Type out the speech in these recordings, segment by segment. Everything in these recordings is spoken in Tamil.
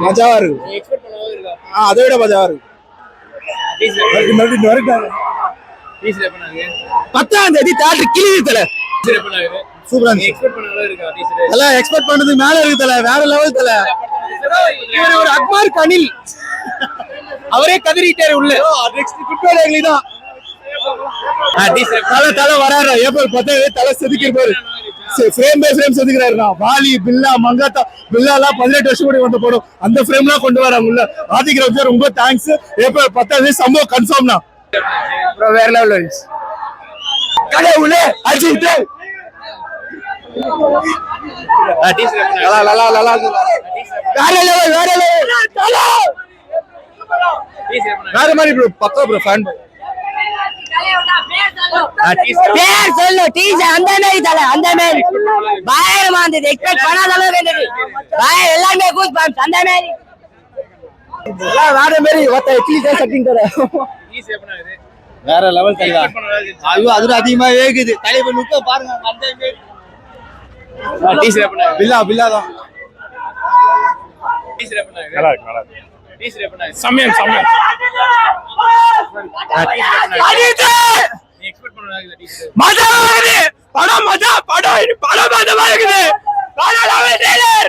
மஜாவா இருக்கு. அதை விட மஜாவா இருக்கு. 10ஆம் தேதி தியேட்டர் கிளி தல. சூப்பரா இருந்துச்சு. எல்லாம் எக்ஸ்பெக்ட் பண்ணது மேல இருக்கு தல. வேற லெவல் தல. இவர் ஒரு அக்மார் கனில் அவரே கதறிட்டாரு உள்ள. நெக்ஸ்ட் குட்வேலைங்களே தான். தல வராரு. ஏப்ரல் 10 தல செதுக்கிருப்பாரு. ஃப்ரேம் பை ஃப்ரேம் செதுக்கிறாருண்ணா. வாலி பில்லா மங்காத்தா பில்லா எல்லாம் 18 வருஷம் முன்னாடி வந்த படம். அந்த ஃப்ரேம்லாம் கொண்டு வராங்க உள்ள. ஆதிக் சார் ரொம்ப தேங்க்ஸ். ஏப்ரல் 10 சம்பவம் கன்ஃபார்ம்னா. வேற லெவல் இருந்துச்சு. கடவுளே அஜித் வேற மாதிரி ப்ரோ. பக்கா ப்ரோ ஃபேன். பேர் சொல்லு. டீஸ் அந்த மாதிரி தல. அந்த மாதிரி பயங்கரமா இருந்தது. எக்ஸ்பெக்ட் பண்ணாத அளவுக்கு இருந்தது. எல்லாமே கூஸ் பாம்ஸ் அந்த மாதிரி. வேற மாதிரி ஒத்த இட்லி தான் சட்டிங் தர. வேற லெவல் தலைவா. ஐயோ அது அதிகமாவே இருக்குது. தலைவர் லுக்க பாருங்க. அந்த மாதிரி டீஸ் ரேப்னா பில்லா பில்லா தான். டீஸ் ரேப்னா நல்லா இருக்கு. நல்லா இருக்கு. டீஸ் ரேப்னா சமயம் சமயம். அஜித் நீ எக்ஸ்பெக்ட் பண்ணாத டீஸ் மஜா வருது. படம் மஜா. படம் மஜா இருக்குது. காணலாவே ட்ரெய்லர்.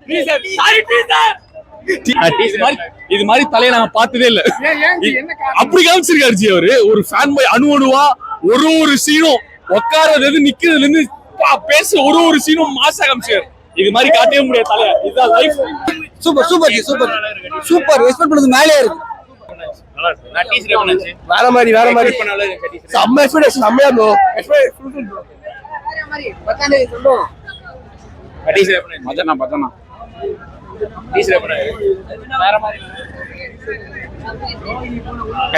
டீஸ் சாரி டீசர். இது மாதிரி தலையை நாங்க பார்த்ததே இல்ல. அப்படி காமிச்சிருக்காரு ஜி அவரு. ஒரு ஃபேன் பாய் அணுவா ஒரு சீனும் உட்காரது நிக்கிறதுல இருந்து பேச ஒரு சீனும் மாசா காமிச்சாரு. இது மாதிரி காட்டவே முடியாது தலையா. இதுதான் life. Super super G super super. Expect பண்ணது மேலே இருக்கு. நான் டீசர் பண்ணேன். வேற மாதிரி செம்ம எக்ஸ்பெக்டேஷன். செம்மையா ப்ரோ. Expect fulfil bro. வேற மாதிரி 10 டேஸ் சொல்றோம். டீசர் பண்ணேன். மஜானா டீசர் பண்ணேன். வேற மாதிரி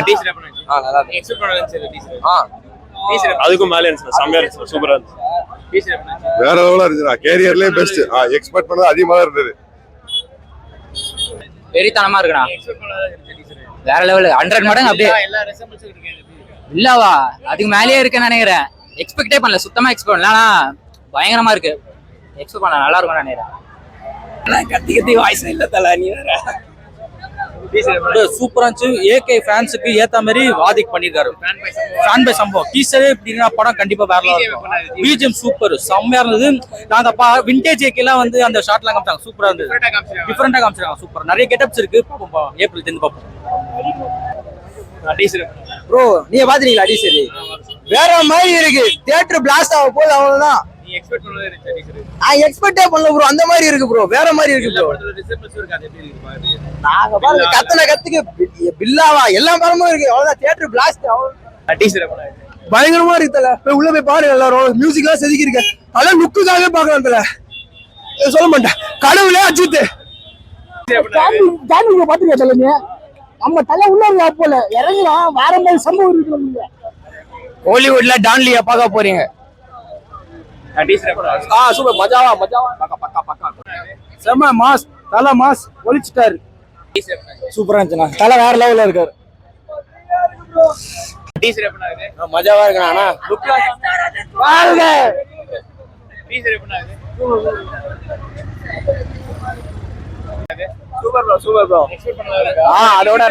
டீசர் பண்ணேன். நல்லா இருக்கு. எக்ஸ்பெக்ட் பண்ணது டீசர். டீசர் அதுக்கும் மேலே இருந்துச்சு. செம்மையா இருந்துச்சு. சூப்பரா இருந்துச்சு. டீசர் பண்ணேன். வேற லெவலா இருந்துச்சு. கேரியர்லயே பெஸ்ட். எக்ஸ்பெக்ட் பண்ணது அதிகமா இருந்தது. வெறித்தனமா இருக்குடா. எக்ஸ்பெக்ட் பண்ணது டீசர் வேற லெவல். 100 மடங்கு அப்படியே எல்லா ரெசம்பிள்ஸ் இருக்கு. இல்லவா அதுக்கு மேலேயே இருக்குன்னு நினைக்கிறேன். எக்ஸ்பெக்டே பண்ணல. சுத்தமா எக்ஸ்பெக்ட் பண்ணல. ஆனா பயங்கரமா இருக்கு. எக்ஸ்பெக்ட் பண்ண நல்லா இருக்கும்னு நினைக்கிறேன். கத்தி வாய்ஸ் இல்ல தல. நீ வேற சூப்பரா இருந்துச்சு. ஏகே ஃபேன்ஸுக்கு ஏத்த மாதிரி வாதிக் பண்ணிருக்காரு. ஃபேன் பை சம்பவம். டீசரே இப்படின்னா படம் கண்டிப்பா வேற லெவல் இருக்கும். பிஜிஎம் சூப்பர் செம்மையா இருந்தது. நாங்க விண்டேஜ் ஏகேலாம் வந்து அந்த ஷாட்லாம் காமிச்சாங்க. சூப்பரா இருந்தது. டிஃபரெண்டா காமிச்சிருக்காங்க. சூப்பர். நிறைய கெட்டப்ஸ் இருக்கு. பாப்போம் ஏப்ரல் 10 பாப்போம். ப்ரோ நீங்க பாத்தீங்களா டீசர்? வேற மாதிரி இருக்கு. தியேட்டர் பிளாஸ்ட் ஆக போகுது. அவ்வளவுதான். எக்ஸ்பெக்ட் பண்ணவே இல்ல டீசர். எக்ஸ்பெக்டே பண்ணல ப்ரோ. அந்த மாதிரி இருக்கு ப்ரோ. வேற மாதிரி இருக்கு ப்ரோ. ரிசர்வ்ஸ் இருக்கு. அது எப்படி இருக்கு பாருங்க. நாங்க பாருங்க கத்துக்கு பில்லாவா எல்லா படமும் இருக்கு. அவ்வளவுதான். Theatre blast. அவ்வளவுதான். டீசர் பயங்கரமா இருக்கு தல. போய் உள்ள போய் பாருங்க எல்லாரும். மியூசிக்லாம் செதுக்கி இருக்கு. அதான் லுக்குக்காகவே பார்க்கலாம் தல. சொல்ல மாட்டேன். கடவுளே அஜித் ஜானி பாத்துக்க சொல்லுங்க. நம்ம தலை உள்ள இருக்கா போல இறங்கலாம். வேற மாதிரி சம்பவம் இருக்கு. ஹாலிவுட்ல டான்லியா பார்க்க போறீங்க. சூப்பர் மஜாவா பக்கா செம்ம மாஸ். தல மாஸ் ஒளிச்சிட்டாரு. சூப்பரா இருந்துச்சுண்ணா. தல வேற லெவல்ல இருக்காரு. மஜாவா இருக்கா. ஆனா சூப்பர் ப்ரோ. அதோட